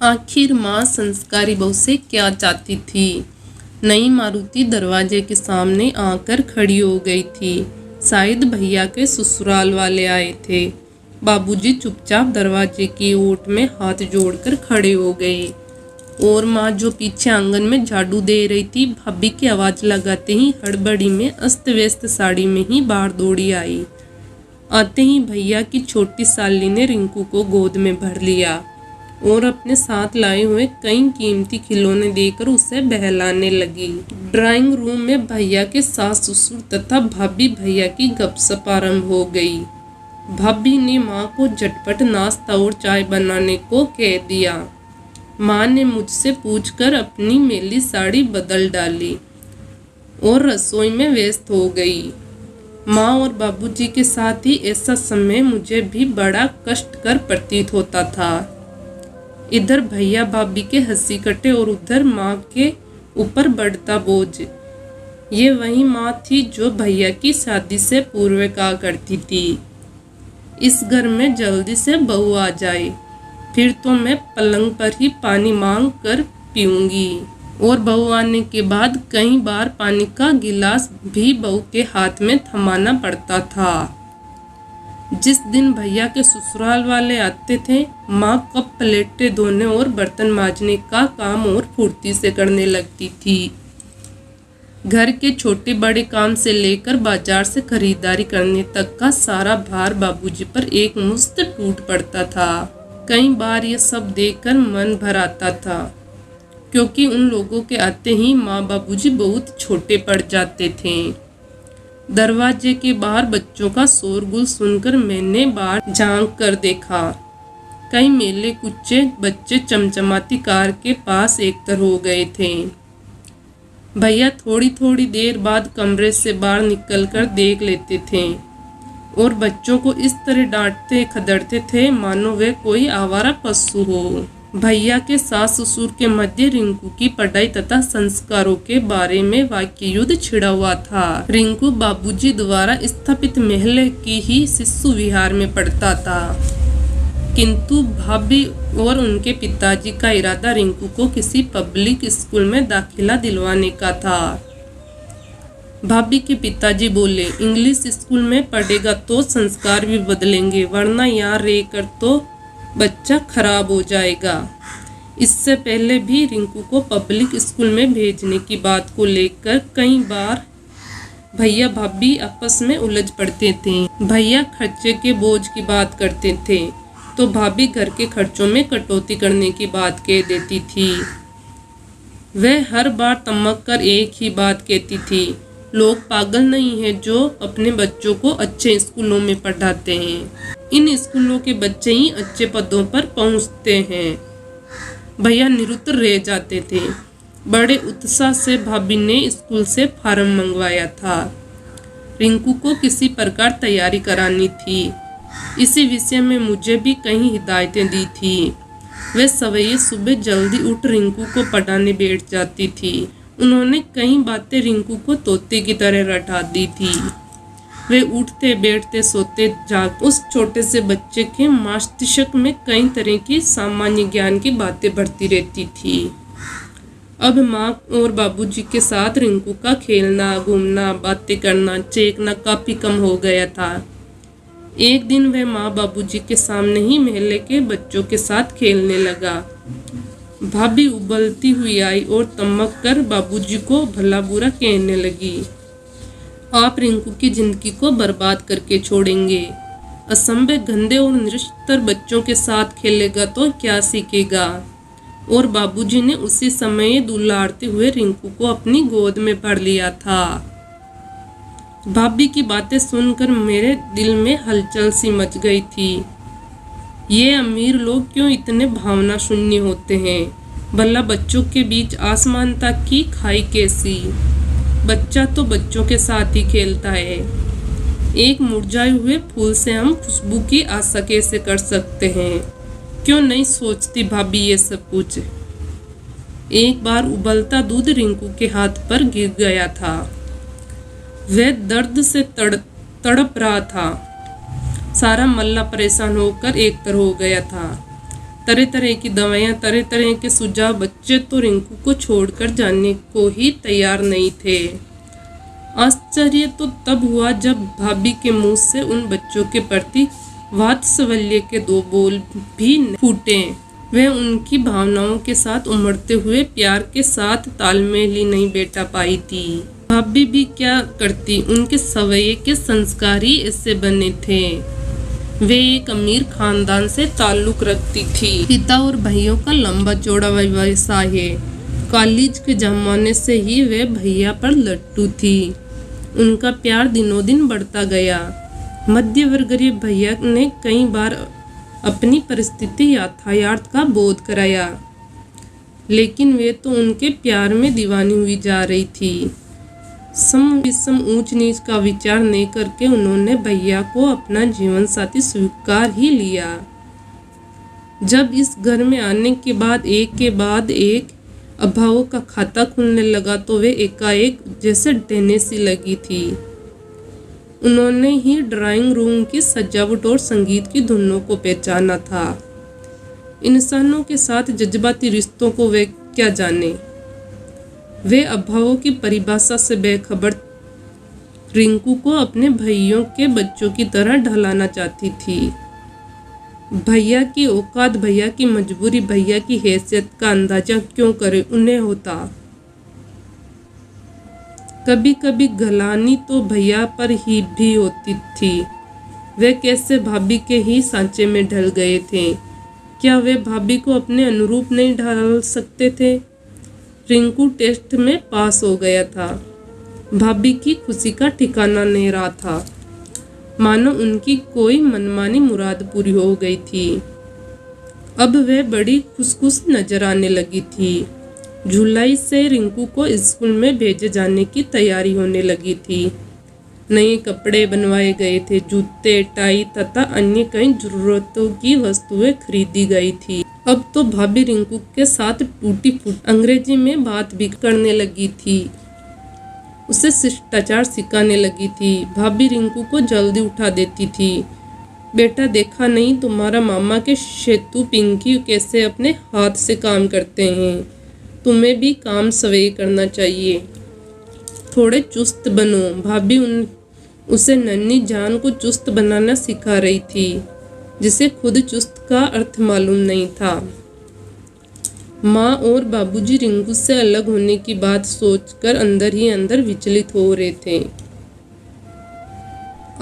आखिर माँ संस्कारी बहू से क्या चाहती थी। नई मारुति दरवाजे के सामने आकर खड़ी हो गई थी। शायद भैया के ससुराल वाले आए थे। बाबूजी चुपचाप दरवाजे की ओट में हाथ जोड़कर खड़े हो गए और माँ जो पीछे आंगन में झाड़ू दे रही थी, भाभी की आवाज़ लगाते ही हड़बड़ी में अस्त व्यस्त साड़ी में ही बाहर दौड़ी आई। आते ही भैया की छोटी साली ने रिंकू को गोद में भर लिया और अपने साथ लाए हुए कई कीमती खिलौने देकर उसे बहलाने लगी। ड्राइंग रूम में भैया के सास ससुर तथा भाभी भैया की गपशप आरंभ हो गई। भाभी ने माँ को झटपट नाश्ता और चाय बनाने को कह दिया। माँ ने मुझसे पूछकर अपनी मेली साड़ी बदल डाली और रसोई में व्यस्त हो गई। माँ और बाबूजी के साथ ही ऐसा समय मुझे भी बड़ा कष्टकर प्रतीत होता था। इधर भैया भाभी के हंसी कटे और उधर माँ के ऊपर बढ़ता बोझ। ये वही माँ थी जो भैया की शादी से पूर्व कहा करती थी, इस घर में जल्दी से बहू आ जाए, फिर तो मैं पलंग पर ही पानी मांग कर पीऊंगी। और बहू आने के बाद कई बार पानी का गिलास भी बहू के हाथ में थमाना पड़ता था। जिस दिन भैया के ससुराल वाले आते थे, माँ कप प्लेटें धोने और बर्तन मांजने का काम और फुर्ती से करने लगती थी। घर के छोटे बड़े काम से लेकर बाजार से खरीदारी करने तक का सारा भार बाबूजी पर एक मुश्त टूट पड़ता था। कई बार यह सब देखकर मन भर आता था, क्योंकि उन लोगों के आते ही माँ बाबूजी बहुत छोटे पड़ जाते थे। दरवाजे के बाहर बच्चों का शोरगुल सुनकर मैंने बाहर झांक कर देखा। कई मेले कुच्चे बच्चे चमचमाती कार के पास एकत्र हो गए थे। भैया थोड़ी थोड़ी देर बाद कमरे से बाहर निकलकर देख लेते थे और बच्चों को इस तरह डांटते खदेड़ते थे मानो वे कोई आवारा पशु हो। भैया के सास ससुर के मध्य रिंकू की पढ़ाई तथा संस्कारों के बारे में वाक्य युद्ध छिड़ा हुआ था। रिंकू बाबूजी द्वारा स्थापित महल की ही शिशु विहार में पढ़ता था, किंतु भाभी और उनके पिताजी का इरादा रिंकू को किसी पब्लिक स्कूल में दाखिला दिलवाने का था। भाभी के पिताजी बोले, इंग्लिश स्कूल में पढ़ेगा तो संस्कार भी बदलेंगे, वरना यहाँ रहकर तो बच्चा खराब हो जाएगा। इससे पहले भी रिंकू को पब्लिक स्कूल में भेजने की बात को लेकर कई बार भैया भाभी आपस में उलझ पड़ते थे। भैया खर्चे के बोझ की बात करते थे तो भाभी घर के खर्चों में कटौती करने की बात कह देती थी। वह हर बार तमक कर एक ही बात कहती थी, लोग पागल नहीं हैं जो अपने बच्चों को अच्छे स्कूलों में पढ़ाते हैं। इन स्कूलों के बच्चे ही अच्छे पदों पर पहुंचते हैं। भैया निरुत्तर रह जाते थे। बड़े उत्साह से भाभी ने स्कूल से फार्म मंगवाया था। रिंकू को किसी प्रकार तैयारी करानी थी। इसी विषय में मुझे भी कई हिदायतें दी थी। वे सवेरे सुबह जल्दी उठ रिंकू को पढ़ाने बैठ जाती थी। उन्होंने कई बातें रिंकू को तोते की तरह रटा दी थी। वे उठते बैठते सोते जाग उस छोटे से बच्चे के मस्तिष्क में कई तरह की सामान्य ज्ञान की बातें भरती रहती थी। अब माँ और बाबूजी के साथ रिंकू का खेलना, घूमना, बातें करना, चेकना काफी कम हो गया था। एक दिन वह माँ बाबूजी के सामने ही महल्ले के बच्चों के साथ खेलने लगा। भाभी उबलती हुई आई और तमक कर बाबूजी को भला बुरा कहने लगी, आप रिंकू की जिंदगी को बर्बाद करके छोड़ेंगे। असंभव गंदे और निरस्तर बच्चों के साथ खेलेगा तो क्या सीखेगा। और बाबूजी ने उसी समय दुलारते हुए रिंकू को अपनी गोद में भर लिया था। भाभी की बातें सुनकर मेरे दिल में हलचल सी मच गई थी। ये अमीर लोग क्यों इतने भावना शून्य होते हैं। भला बच्चों के बीच आसमान तक की खाई कैसी। बच्चा तो बच्चों के साथ ही खेलता है। एक मुरझाए हुए फूल से हम खुशबू की आशा कैसे कर सकते हैं। क्यों नहीं सोचती भाभी ये सब कुछ। एक बार उबलता दूध रिंकू के हाथ पर गिर गया था। वह दर्द से तड़प रहा था। सारा मल्ला परेशान होकर एकतर हो गया था। तरह तरह की दवाइयाँ, तरह तरह के सुझाव। बच्चे तो रिंकू को छोड़कर जाने को ही तैयार नहीं थे। आश्चर्य तो तब हुआ जब भाभी के मुंह से उन बच्चों के प्रति वात्सल्य के दो बोल भी फूटे। वह उनकी भावनाओं के साथ उमड़ते हुए प्यार के साथ तालमेल ही नहीं बैठा पाई थी। भाभी भी क्या करती, उनके सवैये के संस्कार ही ऐसे बने थे। वे एक अमीर खानदान से ताल्लुक रखती थी। पिता और भाइयों का लंबा चौड़ा व्यवसाय है। कॉलेज के जमाने से ही वे भैया पर लट्टू थी। उनका प्यार दिनों दिन बढ़ता गया। मध्य वर्गीय भैया ने कई बार अपनी परिस्थिति यातायात का बोध कराया, लेकिन वे तो उनके प्यार में दीवानी हुई जा रही थी। सम विषम ऊंच नीच का विचार नहीं करके उन्होंने भैया को अपना जीवन साथी स्वीकार ही लिया। जब इस घर में आने के बाद एक अभावों का खाता खुलने लगा तो वे एकाएक जैसे ढहने सी लगी थी। उन्होंने ही ड्राइंग रूम की सजावट और संगीत की धुनों को पहचाना था। इंसानों के साथ जज्बाती रिश्तों को वे क्या जाने। वे अभावों की परिभाषा से बेखबर रिंकू को अपने भाइयों के बच्चों की तरह ढलाना चाहती थी। भैया की औकात, भैया की मजबूरी, भैया की हैसियत का अंदाजा क्यों करे उन्हें होता। कभी कभी गलानी तो भैया पर ही भी होती थी। वे कैसे भाभी के ही सांचे में ढल गए थे। क्या वे भाभी को अपने अनुरूप नहीं ढाल सकते थे। रिंकू टेस्ट में पास हो गया था। भाभी की खुशी का ठिकाना नहीं रहा था, मानो उनकी कोई मनमानी मुराद पूरी हो गई थी। अब वह बड़ी खुश नजर आने लगी थी। जुलाई से रिंकू को स्कूल में भेजे जाने की तैयारी होने लगी थी। नए कपड़े बनवाए गए थे, जूते, टाई तथा अन्य कई जरूरतों की वस्तुएं खरीदी गई थी। अब तो भाभी रिंकू के साथ टूटी फूटी अंग्रेजी में बात भी करने लगी थी। उसे शिष्टाचार सिखाने लगी थी। भाभी रिंकू को जल्दी उठा देती थी। बेटा देखा नहीं तुम्हारा मामा के शेतु पिंकी कैसे अपने हाथ से काम करते हैं। तुम्हें भी काम सवेरे करना चाहिए, थोड़े चुस्त बनो। भाभी उसे नन्ही जान को चुस्त बनाना सिखा रही थी, जिसे खुद चुस्त का अर्थ मालूम नहीं था। माँ और बाबूजी रिंकू से अलग होने की बात सोचकर अंदर ही अंदर विचलित हो रहे थे।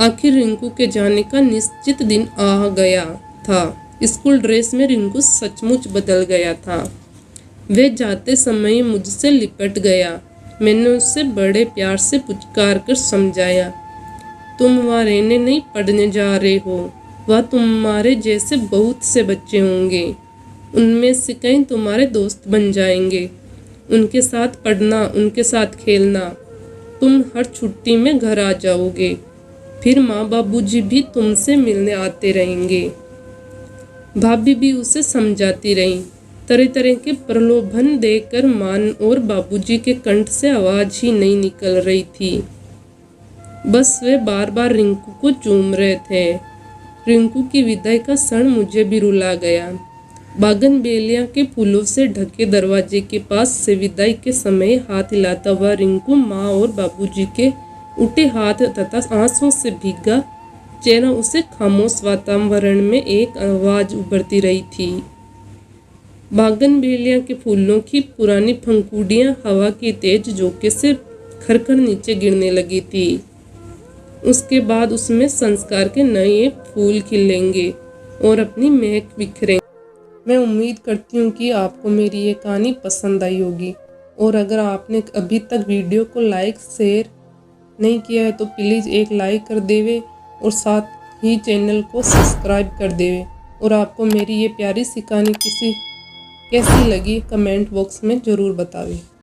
आखिर रिंकू के जाने का निश्चित दिन आ गया था। स्कूल ड्रेस में रिंकू सचमुच बदल गया था। वे जाते समय मुझसे लिपट गया। मैंने उससे बड़े प्यार से पुचकार कर समझाया, तुम वहाँ रहने नहीं पढ़ने जा रहे हो। वह तुम्हारे जैसे बहुत से बच्चे होंगे, उनमें से कई तुम्हारे दोस्त बन जाएंगे। उनके साथ पढ़ना, उनके साथ खेलना। तुम हर छुट्टी में घर आ जाओगे, फिर माँ बाबूजी भी तुमसे मिलने आते रहेंगे। भाभी भी उसे समझाती रही। तरह तरह के प्रलोभन देकर माँ और बाबूजी के कंठ से आवाज ही नहीं निकल रही थी। बस वे बार बार रिंकू को चूम रहे थे। रिंकू की विदाई का क्षण मुझे भी रुला गया। बागनबेलिया के फूलों से ढके दरवाजे के पास से विदाई के समय हाथ हिलाता हुआ रिंकू माँ और बाबूजी के उठे हाथ तथा आंसुओं से भीगा चेहरा, उसे खामोश वातावरण में एक आवाज उभरती रही थी। बागनबेलिया के फूलों की पुरानी पंखुड़ियां हवा की तेज झोंके से खरखर नीचे गिरने लगी थी। उसके बाद उसमें संस्कार के नए फूल खिलेंगे और अपनी महक बिखरेंगे। मैं उम्मीद करती हूँ कि आपको मेरी ये कहानी पसंद आई होगी, और अगर आपने अभी तक वीडियो को लाइक शेयर नहीं किया है तो प्लीज़ एक लाइक कर देवे और साथ ही चैनल को सब्सक्राइब कर देवे। और आपको मेरी ये प्यारी सी कहानी कैसी लगी कमेंट बॉक्स में ज़रूर बतावे।